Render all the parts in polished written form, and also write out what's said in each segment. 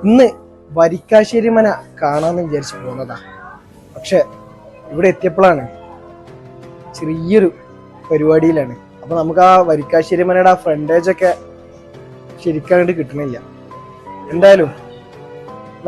ഇന്ന് വരിക്കാശ്ശേരി മന കാണാമെന്ന് വിചാരിച്ച് പോകുന്നതാ. പക്ഷെ ഇവിടെ എത്തിയപ്പോഴാണ് ചെറിയൊരു പരിപാടിയിലാണ്. അപ്പൊ നമുക്ക് ആ വരിക്കാശ്ശേരി മനയുടെ ആ ഫ്രണ്ടേജ് ഒക്കെ ശരിക്കാണ്ട് കിട്ടണില്ല. എന്തായാലും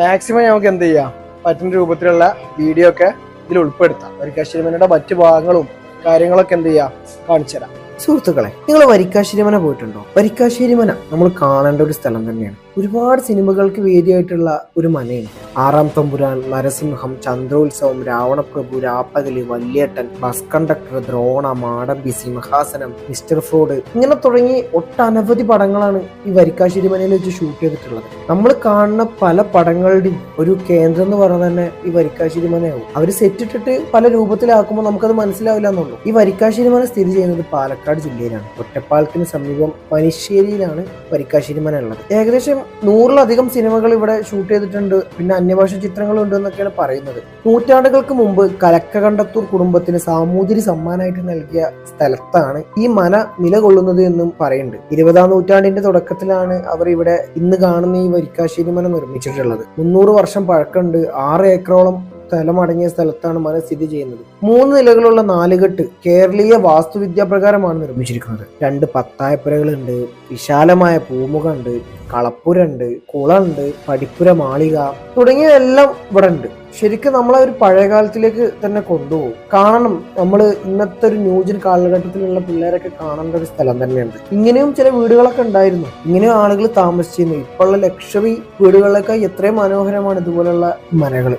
മാക്സിമം നമുക്ക് എന്ത് ചെയ്യാം, പറ്റുന്ന രൂപത്തിലുള്ള വീഡിയോ ഒക്കെ ഇതിൽ ഉൾപ്പെടുത്താം. വരിക്കാശ്ശേരി മനയുടെ മറ്റു ഭാഗങ്ങളും കാര്യങ്ങളൊക്കെ എന്ത് ചെയ്യാം കാണിച്ചു തരാം. സുഹൃത്തുക്കളെ, നിങ്ങൾ വരിക്കാശ്ശേരി മന പോയിട്ടുണ്ടോ? വരിക്കാശ്ശേരി മന നമ്മൾ കാണേണ്ട ഒരു സ്ഥലം തന്നെയാണ്. ഒരുപാട് സിനിമകൾക്ക് വേദിയായിട്ടുള്ള ഒരു മനയാണ്. ആറാം തമ്പുരാൻ, നരസിംഹം, ചന്ദ്രോത്സവം, രാവണപ്രഭു, രാപ്പകല്, വല്യേട്ടൻ, ബസ് കണ്ടക്ടർ, ദ്രോണ, മാടമ്പി, സിംഹാസനം, മിസ്റ്റർ ഫ്രോഡ്, ഇങ്ങനെ തുടങ്ങി ഒട്ടനവധി പടങ്ങളാണ് ഈ വരിക്കാശ്ശേരി മനയിൽ വെച്ച് ഷൂട്ട് ചെയ്തിട്ടുള്ളത്. നമ്മൾ കാണുന്ന പല പടങ്ങളുടെയും ഒരു കേന്ദ്രം എന്ന് പറഞ്ഞാൽ തന്നെ ഈ വരിക്കാശ്ശേരി മനയാവും. അവർ സെറ്റിട്ടിട്ട് പല രൂപത്തിലാക്കുമ്പോൾ നമുക്കത് മനസ്സിലാവില്ല എന്നുള്ളൂ. ഈ വരിക്കാശ്ശേരി മന സ്ഥിതി ചെയ്യുന്നത് പാലക്കാട് ജില്ലയിലാണ്. ഒറ്റപ്പാലത്തിന് സമീപം മനിശ്ശേരിയിലാണ് വരിക്കാശ്ശേരി മന ഉള്ളത്. ഏകദേശം 100-ലധികം സിനിമകൾ ഇവിടെ ഷൂട്ട് ചെയ്തിട്ടുണ്ട്. പിന്നെ അന്യഭാഷ ചിത്രങ്ങളുണ്ട് എന്നൊക്കെയാണ് പറയുന്നത്. നൂറ്റാണ്ടുകൾക്ക് മുമ്പ് കലക്കകണ്ടത്തൂർ കുടുംബത്തിന് സാമൂതിരി സമ്മാനമായിട്ട് നൽകിയ സ്ഥലത്താണ് ഈ മന നിലകൊള്ളുന്നത് എന്നും പറയുന്നുണ്ട്. 20-ാം നൂറ്റാണ്ടിന്റെ തുടക്കത്തിലാണ് അവർ ഇവിടെ ഇന്ന് കാണുന്ന ഈ വരിക്കാശ്ശേരി മന നിർമ്മിച്ചിട്ടുള്ളത്. 300 വർഷം പഴക്കമുണ്ട്. 6 ഏക്കറോളം സ്ഥലമടങ്ങിയ സ്ഥലത്താണ് മന സ്ഥിതി ചെയ്യുന്നത്. 3 നിലകളുള്ള 4 കെട്ട് കേരളീയ വാസ്തുവിദ്യാപ്രകാരമാണ് നിർമ്മിച്ചിരിക്കുന്നത്. 2 പത്തായപ്പുരകളുണ്ട്, വിശാലമായ പൂമുഖമുണ്ട്, കളപ്പുരണ്ട്, കുളമുണ്ട്, പടിപ്പുര മാളിക തുടങ്ങിയതെല്ലാം ഇവിടെ ഉണ്ട്. ശരിക്കും നമ്മളെ ഒരു പഴയകാലത്തിലേക്ക് തന്നെ കൊണ്ടുപോകും. കാണണം. നമ്മൾ ഇന്നത്തെ ഒരു ന്യൂജൻ കാലഘട്ടത്തിലുള്ള പിള്ളേരൊക്കെ കാണേണ്ട ഒരു സ്ഥലം തന്നെയുണ്ട്. ഇങ്ങനെയും ചില വീടുകളൊക്കെ ഉണ്ടായിരുന്നു, ഇങ്ങനെയും ആളുകൾ താമസിച്ചിരുന്നു. ഇപ്പോഴുള്ള ലക്ഷറി വീടുകളിലൊക്കെ എത്രയും മനോഹരമാണ് ഇതുപോലുള്ള മനകൾ.